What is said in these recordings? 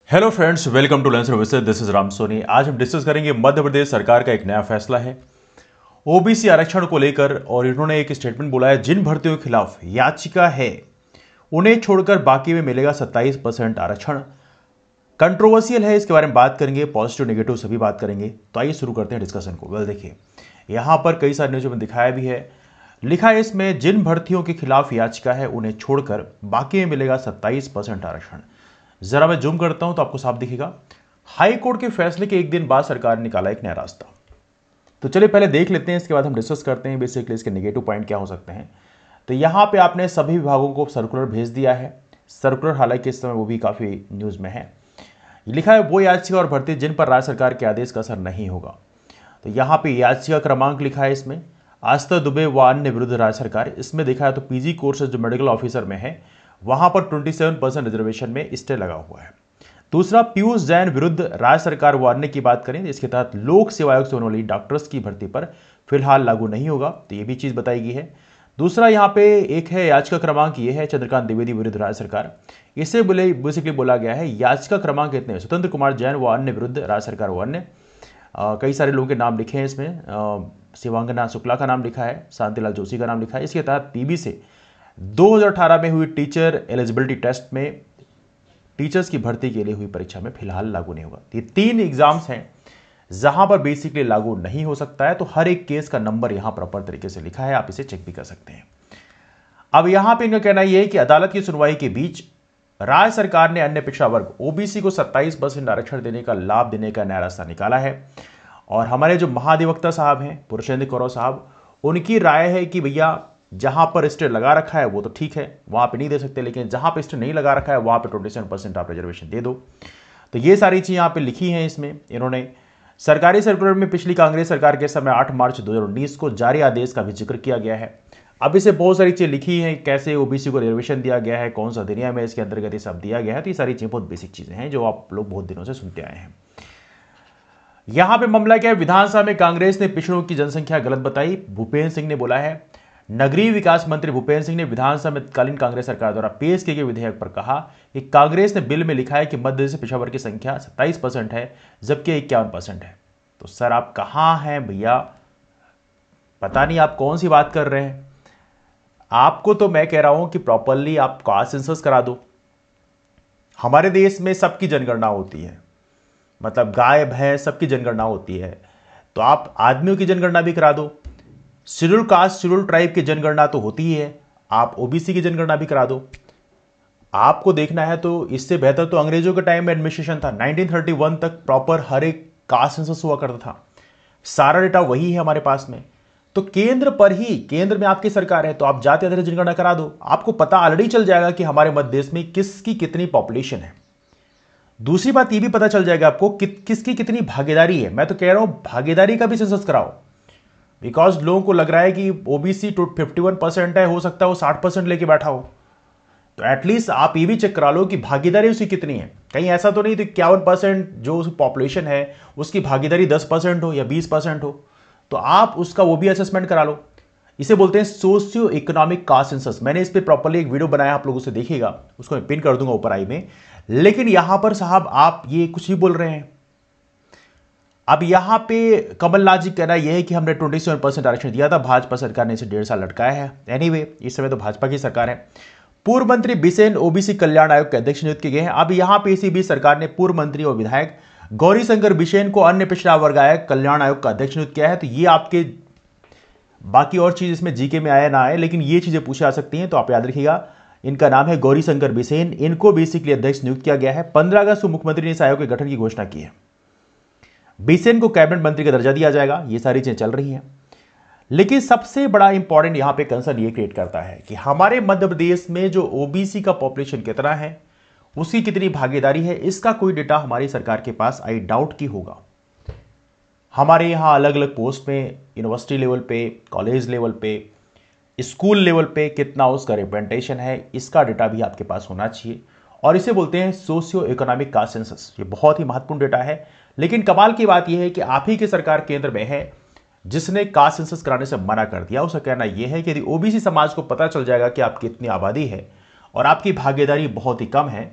Hello friends, welcome to learn services. This is Ram Soni. आज हम discuss करेंगे मध्य प्रदेश सरकार का एक नया फैसला है ओबीसी आरक्षण को लेकर। और इन्होंने एक स्टेटमेंट बोला है, जिन भर्तियों के खिलाफ याचिका है उन्हें छोड़कर बाकी में मिलेगा 27% आरक्षण। कंट्रोवर्शियल है, इसके बारे में बात करेंगे, पॉजिटिव नेगेटिव सभी बात करेंगे। तो आइए शुरू करते हैं डिस्कशन को। वेल देखिए, यहां पर कई सारे न्यूज़ में दिखाया भी है, लिखा है इसमें जिन भर्तियों के खिलाफ याचिका है उन्हें छोड़कर बाकी में मिलेगा 27% आरक्षण। जरा मैं जूम करता हूं तो आपको साफ दिखेगा। हाई कोर्ट के फैसले के एक दिन बाद सरकार ने निकाला एक नया रास्ता। तो चलिए पहले देख लेते हैं, इसके बाद हम डिस्कस करते हैं बेसिकली इसके नेगेटिव पॉइंट क्या हो सकते हैं। तो यहां पे आपने सभी विभागों को सर्कुलर भेज दिया है। सर्कुलर हालांकि इस समय वो भी काफी न्यूज में है। लिखा है वो याचिका और भर्ती जिन पर राज्य सरकार के आदेश का असर नहीं होगा। तो यहां पे याचिका क्रमांक लिखा है इसमें आस्था दुबे व अन्य विरुद्ध राज्य सरकार। इसमें देखा है तो पीजी कोर्सेज जो मेडिकल ऑफिसर में है वहां पर 27% रिजर्वेशन में स्टे लगा हुआ है। दूसरा, पीयूष जैन विरुद्ध राज्य सरकार व अन्य की बात करें, इसके तहत लोक सेवा आयोग से होने वाली डॉक्टर्स की भर्ती पर फिलहाल लागू नहीं होगा। तो ये भी चीज बताई गई है। दूसरा यहाँ पे एक है याचिका क्रमांक, ये है चंद्रकांत द्विवेदी विरुद्ध राज्य सरकार। इसे बेसिकली बोला गया है याचिका क्रमांक इतने स्वतंत्र कुमार जैन व अन्य विरुद्ध राज्य सरकार व अन्य। कई सारे लोगों के नाम लिखे हैं इसमें। शिवांगना शुक्ला का नाम लिखा है, शांतिलाल जोशी का नाम लिखा है। इसके तहत पीबी से 2018 में हुई टीचर एलिजिबिलिटी टेस्ट में टीचर्स की भर्ती के लिए हुई परीक्षा में फिलहाल लागू नहीं होगा। ये 3 एग्जाम्स हैं जहां पर बेसिकली लागू नहीं हो सकता है। तो हर एक केस का नंबर यहां प्रॉपर तरीके से लिखा है, आप इसे चेक भी कर सकते हैं। अब यहां पे इनका कहना यह है कि अदालत की सुनवाई के बीच राज्य सरकार ने अन्य पिछड़ा वर्ग ओबीसी को 27% आरक्षण देने का लाभ देने का नया रास्ता निकाला है। और हमारे जो महाधिवक्ता साहब हैं पुरुषेंद्र कौरव साहब, उनकी राय है कि भैया जहां पर स्टे लगा रखा है वो तो ठीक है, वहां पे नहीं दे सकते, लेकिन जहां पे स्टे नहीं लगा रखा है वहां पे 27% आप रिजर्वेशन दे दो। तो ये सारी चीजें यहां पे लिखी हैं इसमें इन्होंने। सरकारी सर्कुलर में पिछली कांग्रेस सरकार के समय 8 मार्च 2019 को जारी आदेश का भी जिक्र किया गया है। अब इसे बहुत सारी चीजें लिखी हैं, कैसे ओबीसी को रिजर्वेशन दिया गया है, कौन सा अधिनियम है इसके अंतर्गत ये सब दिया गया है। तो ये सारी चीजें बहुत बेसिक चीजें हैं जो आप लोग बहुत दिनों से सुनते आए हैं। यहां पे मामला क्या है, विधानसभा में कांग्रेस ने पिछड़ों की जनसंख्या गलत बताई। भूपेन्द्र सिंह ने बोला है, नगरीय विकास मंत्री भूपेन्द्र सिंह ने विधानसभा में तत्कालीन कांग्रेस सरकार द्वारा पेश किए गए विधेयक पर कहा कि कांग्रेस ने बिल में लिखा है कि मध्य प्रदेश में पिछड़ा वर्ग की संख्या 27% है जबकि 51% है। तो सर आप कहां हैं भैया, पता नहीं आप कौन सी बात कर रहे हैं। आपको तो मैं कह रहा हूं कि प्रॉपरली आप कास्ट सेंसस करा दो। हमारे देश में सबकी जनगणना होती है, मतलब गाय भैंस सबकी जनगणना होती है, तो आप आदमियों की जनगणना भी करा दो। शेड्यूल कास्ट शेड्यूल ट्राइब की जनगणना तो होती ही है, आप ओबीसी की जनगणना भी करा दो। आपको देखना है तो इससे बेहतर तो अंग्रेजों के टाइम में एडमिनिस्ट्रेशन था। 1931 तक प्रॉपर हर एक कास्ट सेंसस हुआ करता था, सारा डेटा वही है हमारे पास में। तो केंद्र पर ही, केंद्र में आपकी सरकार है तो आप जाति आधारित जनगणना करा दो। आपको पता ऑलरेडी चल जाएगा कि हमारे मध्य देश में किसकी कितनी पॉपुलेशन है। दूसरी बात यह भी पता चल जाएगा आपको किसकी कितनी भागीदारी है। मैं तो कह रहा हूं भागीदारी का भी सेंसस कराओ, बिकॉज लोगों को लग रहा है कि ओबीसी 51% है, हो सकता है वो 60% लेके बैठा हो। तो एटलीस्ट आप ये भी चेक करा लो कि भागीदारी उसकी कितनी है। कहीं ऐसा तो नहीं तो 51% जो पॉपुलेशन है उसकी भागीदारी 10% हो या 20% हो, तो आप उसका वो भी असेसमेंट करा लो। इसे बोलते हैं सोशियो इकोनॉमिक कास्ट सेंसस। मैंने इस पर प्रॉपरली एक वीडियो बनाया, आप लोग उसे देखिएगा, उसको मैं पिन कर दूंगा ऊपर आई में। लेकिन यहां पर साहब आप ये कुछ ही बोल रहे हैं। अब यहां पे कमलनाथ जी कहना यह है कि हमने 27% आरक्षण दिया था, भाजपा सरकार ने इसे 1.5 साल लटकाया है। एनीवे, इस समय तो भाजपा की सरकार है। पूर्व मंत्री बिसेन ओबीसी कल्याण आयोग के अध्यक्ष नियुक्त किए गए हैं। अब यहां पे इसी बीच सरकार ने पूर्व मंत्री और विधायक गौरी शंकर बिसेन को अन्य पिछड़ा वर्ग आयोग कल्याण आयोग का अध्यक्ष नियुक्त किया है। तो ये आपके बाकी और चीज इसमें जीके में आए ना आए, लेकिन ये चीजें पूछी जा सकती हैं, तो आप याद रखिएगा। इनका नाम है गौरी शंकर बिसेन, इनको बेसिकली अध्यक्ष नियुक्त किया गया है। 15 अगस्त को मुख्यमंत्री ने इस आयोग के गठन की घोषणा की है। बिसेन को कैबिनेट मंत्री का दर्जा दिया जाएगा। ये सारी चीजें चल रही हैं, लेकिन सबसे बड़ा इंपॉर्टेंट यहां पे कंसर्न ये क्रिएट करता है कि हमारे मध्य प्रदेश में जो ओबीसी का पॉपुलेशन कितना है, उसकी कितनी भागीदारी है, इसका कोई डेटा हमारी सरकार के पास आई डाउट की होगा। हमारे यहां अलग अलग पोस्ट में यूनिवर्सिटी लेवल पे, कॉलेज लेवल पे, स्कूल लेवल पे कितना उसका रिप्रेजेंटेशन है, इसका डेटा भी आपके पास होना चाहिए। और इसे बोलते हैं सोशियो इकोनॉमिक कास्ट सेंसस। ये बहुत ही महत्वपूर्ण डेटा है। लेकिन कमाल की बात यह है कि आप ही की सरकार केंद्र में है जिसने कास्ट सेंसस कराने से मना कर दिया। उसका कहना यह है कि यदि ओबीसी समाज को पता चल जाएगा कि आपकी इतनी आबादी है और आपकी भागीदारी बहुत ही कम है,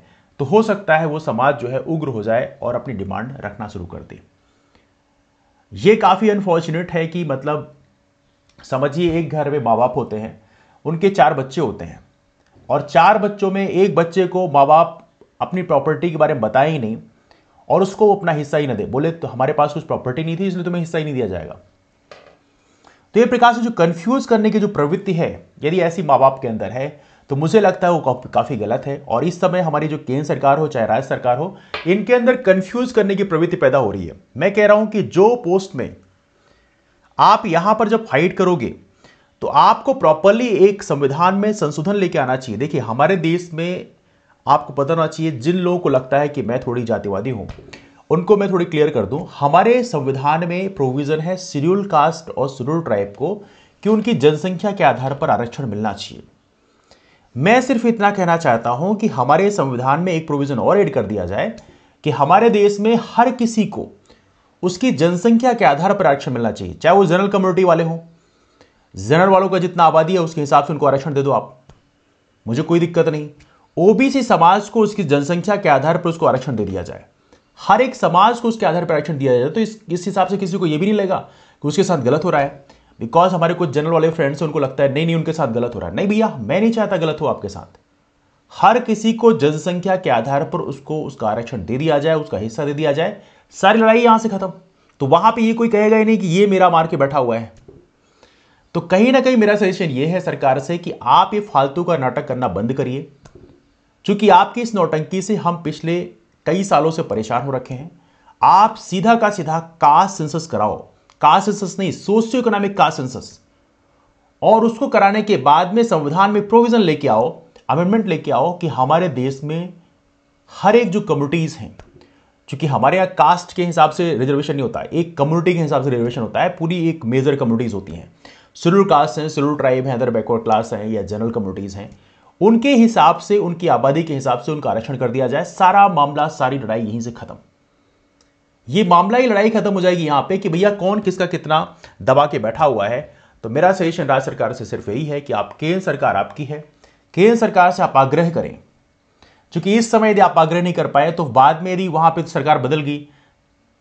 तो हो सकता है वो समाज जो है उग्र हो जाए और अपनी डिमांड रखना शुरू कर दे। ये काफी अनफॉर्चुनेट है कि मतलब समझिए एक घर में माँ बाप होते हैं, उनके 4 बच्चे होते हैं और 4 बच्चों में एक बच्चे को माँ बाप अपनी प्रॉपर्टी के बारे में बताए ही नहीं और उसको अपना हिस्सा ही ना दे, बोले तो हमारे पास कुछ प्रॉपर्टी नहीं थी इसलिए तुम्हें हिस्सा ही नहीं दिया जाएगा। तो ये प्रकार से जो कंफ्यूज करने की जो प्रवृत्ति है यदि ऐसी माँ बाप के अंदर है तो मुझे लगता है वो काफी गलत है। और इस समय हमारी जो केंद्र सरकार हो चाहे राज्य सरकार हो, इनके अंदर कंफ्यूज करने की प्रवृत्ति पैदा हो रही है। मैं कह रहा हूं कि जो पोस्ट में आप यहां पर जब फाइट करोगे तो आपको प्रॉपरली एक संविधान में संशोधन लेके आना चाहिए। देखिए हमारे देश में आपको पता होना चाहिए, जिन लोगों को लगता है कि मैं थोड़ी जातिवादी हूं उनको मैं थोड़ी क्लियर कर दूं, हमारे संविधान में प्रोविजन है शेड्यूल कास्ट और शेड्यूल ट्राइब को कि उनकी जनसंख्या के आधार पर आरक्षण मिलना चाहिए। मैं सिर्फ इतना कहना चाहता हूं कि हमारे संविधान में एक प्रोविजन और ऐड कर दिया जाए कि हमारे देश में हर किसी को उसकी जनसंख्या के आधार पर आरक्षण मिलना चाहिए, चाहे वो जनरल कम्युनिटी वाले हों। जनरल वालों का जितना आबादी है उसके हिसाब से उनको आरक्षण दे दो आप, मुझे कोई दिक्कत नहीं। ओबीसी समाज को उसकी जनसंख्या के आधार पर उसको आरक्षण दे दिया जाए, हर एक समाज को उसके आधार पर आरक्षण दिया जाए। तो इस हिसाब से किसी को यह भी नहीं लगेगा कि उसके साथ गलत हो रहा है। बिकॉज हमारे कुछ जनरल वाले फ्रेंड्स हैं, उनको लगता है नहीं उनके साथ गलत हो रहा है। नहीं भैया, मैं नहीं चाहता गलत हो आपके साथ। हर किसी को जनसंख्या के आधार पर उसको उसका आरक्षण दे दिया जाए, उसका हिस्सा दे दिया जाए, सारी लड़ाई यहां से खत्म। तो वहां पे ये कोई कहेगा ही नहीं कि ये मेरा मार के बैठा हुआ है। तो कहीं ना कहीं मेरा सजेशन ये है सरकार से कि आप ये फालतू का नाटक करना बंद करिए। क्योंकि आपकी इस नौटंकी से हम पिछले कई सालों से परेशान हो रखे हैं। आप सीधा का सीधा कास्ट सेंसस कराओ, कास्ट सेंसस नहीं, सोशियो इकोनॉमिक कास्ट सेंसस, और उसको कराने के बाद में संविधान में प्रोविजन लेके आओ, अमेंडमेंट लेके आओ कि हमारे देश में हर एक जो कम्युनिटीज हैं, क्योंकि हमारे यहाँ कास्ट के हिसाब से रिजर्वेशन नहीं होता है, एक कम्युनिटी के हिसाब से रिजर्वेशन होता है, पूरी एक मेजर कम्युनिटीज होती हैं। शेड्यूल कास्ट हैं, शेड्यूल ट्राइब हैं, अदर बैकवर्ड क्लास हैं या जनरल कम्युनिटीज हैं, उनके हिसाब से, उनकी आबादी के हिसाब से उनका आरक्षण कर दिया जाए। सारा मामला, सारी लड़ाई यहीं से खत्म। ये मामला ही लड़ाई खत्म हो जाएगी यहां पे कि भैया कौन किसका कितना दबा के बैठा हुआ है। तो मेरा सजेशन राज्य सरकार से सिर्फ यही है कि आप, केंद्र सरकार आपकी है, केंद्र सरकार से आप आग्रह करें। क्योंकि इस समय यदि आप आग्रह नहीं कर पाए तो बाद में यदि वहां पर सरकार बदल गई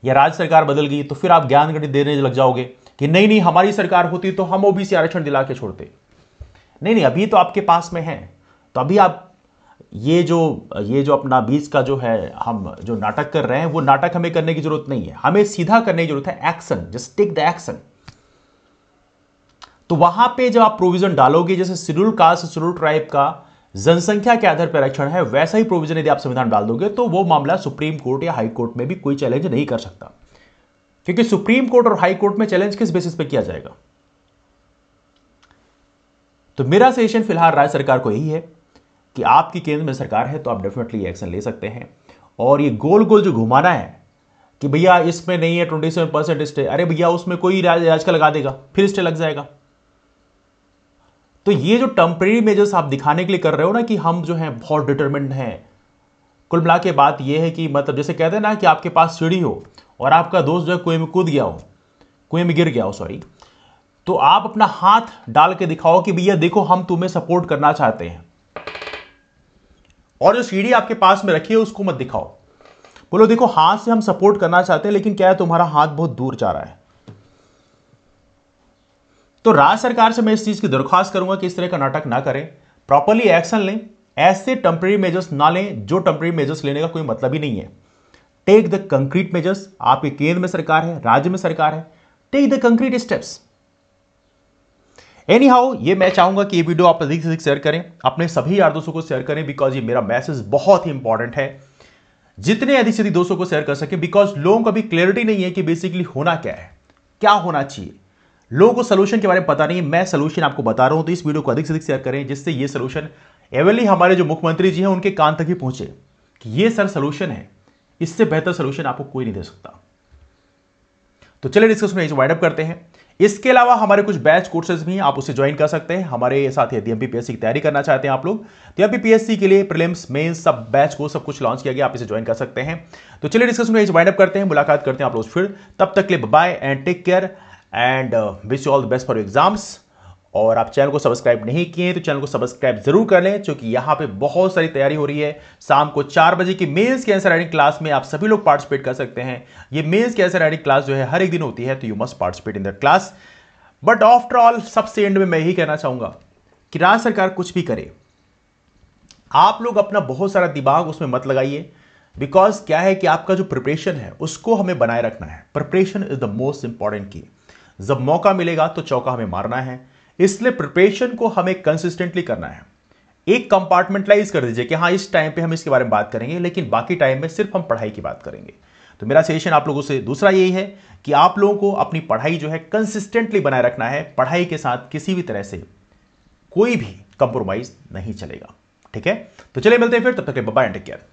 या राज्य सरकार बदल गई तो फिर आप ज्ञान गणित देने लग जाओगे कि नहीं हमारी सरकार होती तो हम ओबीसी आरक्षण दिला के छोड़ते। नहीं, अभी तो आपके पास में है। तो अभी आप ये जो अपना बीच का जो है हम जो नाटक कर रहे हैं, वो नाटक हमें करने की जरूरत नहीं है, हमें सीधा करने की जरूरत है। Action, just take the action. तो वहां पे जब आप प्रोविजन डालोगे, जैसे शेड्यूल कास्ट, शेड्यूल ट्राइब का जनसंख्या के आधार पर आरक्षण है, वैसा ही प्रोविजन यदि आप संविधान डाल दोगे तो वो मामला सुप्रीम कोर्ट या हाई कोर्ट में भी कोई चैलेंज नहीं कर सकता। क्योंकि सुप्रीम कोर्ट और हाई कोर्ट में चैलेंज किस बेसिस पे किया जाएगा। तो मेरा सजेशन फिलहाल राज्य सरकार को यही है कि आपकी केंद्र में सरकार है तो आप डेफिनेटली एक्शन ले सकते हैं। और ये गोल गोल जो घुमाना है कि भैया इसमें नहीं है 27% स्टे, अरे भैया उसमें कोई राज का लगा देगा, फिर स्टे लग जाएगा। तो ये जो टेम्परेरी मेजर्स आप दिखाने के लिए कर रहे हो ना कि हम जो है बहुत डिटरमिन्ड हैं, कुल मिला के बात ये है कि मतलब जैसे कहते हैं ना कि आपके पास सीढ़ी हो और आपका दोस्त जो है कुएं में कूद गया हो, कुएं में गिर गया हो, सॉरी, तो आप अपना हाथ डाल के दिखाओ कि भैया देखो हम तुम्हें सपोर्ट करना चाहते हैं। और जो सीढ़ी आपके पास में रखी है उसको मत दिखाओ, बोलो देखो हाथ से हम सपोर्ट करना चाहते हैं लेकिन क्या है तुम्हारा हाथ बहुत दूर जा रहा है। तो राज्य सरकार से मैं इस चीज की दरख्वास्त करूंगा कि इस तरह का नाटक ना करें, प्रॉपरली एक्शन लें, ऐसे टेम्परेरी मेजर्स ना लें जो टेम्परेरी मेजर्स लेने का कोई मतलब ही नहीं है। Take the concrete measures. आपके केंद्र में सरकार है, राज्य में सरकार है, take the concrete steps. Anyhow, ये मैं चाहूंगा कि ये वीडियो आप अधिक से अधिक शेयर करें, अपने सभी यार दोस्तों को शेयर करें, बिकॉज ये मेरा मैसेज बहुत ही इंपॉर्टेंट है। जितने अधिक से अधिक दोस्तों को शेयर कर सके, बिकॉज लोगों को अभी क्लैरिटी नहीं है कि बेसिकली होना क्या है, क्या होना चाहिए। लोगों को सोल्यूशन के बारे में पता नहीं है, मैं सोल्यूशन आपको बता रहा हूं। तो इस वीडियो को अधिक से अधिक शेयर करें जिससे ये सोल्यूशन एवली हमारे जो मुख्यमंत्री जी हैं उनके कान तक ही पहुंचे कि ये सर सोल्यूशन है, इससे बेहतर सोल्यूशन आपको कोई नहीं दे सकता। तो चलिए डिस्कशन में वाइंड अप करते हैं। इसके अलावा हमारे कुछ बैच कोर्सेज भी हैं, आप उसे ज्वाइन कर सकते हैं हमारे साथ। यदि एमपीपीएससी की तैयारी करना चाहते हैं आप लोग, तो एमपीपीएससी के लिए प्रीलिम्स मेंस सब बैच को सब कुछ लॉन्च किया गया, आप इसे ज्वाइन कर सकते हैं। तो चलिए डिस्कशन में वाइंड अप करते हैं, मुलाकात करते हैं आप लोग फिर। तब तक के लिए bye and take care and wish you all the best for exams. और आप चैनल को सब्सक्राइब नहीं किए तो चैनल को सब्सक्राइब जरूर कर लें, क्योंकि यहां पे बहुत सारी तैयारी हो रही है। शाम को 4 बजे की मेंस की आंसर राइटिंग क्लास में आप सभी लोग पार्टिसिपेट कर सकते हैं। ये मेंस की आंसर राइटिंग क्लास जो है हर एक दिन होती है, तो you must participate in that class. But after all सबसे एंड में मैं यही कहना चाहूंगा कि राज्य सरकार कुछ भी करे, आप लोग अपना बहुत सारा दिमाग उसमें मत लगाइए। बिकॉज क्या है कि आपका जो प्रिपरेशन है उसको हमें बनाए रखना है। Preparation is the most important की। जब मौका मिलेगा तो चौका हमें मारना है, इसलिए प्रिपरेशन को हमें कंसिस्टेंटली करना है। एक कंपार्टमेंटलाइज कर दीजिए कि हाँ इस टाइम पे हम इसके बारे में बात करेंगे, लेकिन बाकी टाइम में सिर्फ हम पढ़ाई की बात करेंगे। तो मेरा सजेशन आप लोगों से दूसरा यही है कि आप लोगों को अपनी पढ़ाई जो है कंसिस्टेंटली बनाए रखना है। पढ़ाई के साथ किसी भी तरह से कोई भी कंप्रोमाइज नहीं चलेगा। ठीक है, तो चलिए मिलते हैं फिर, तब तक बाय बाय, टेक केयर।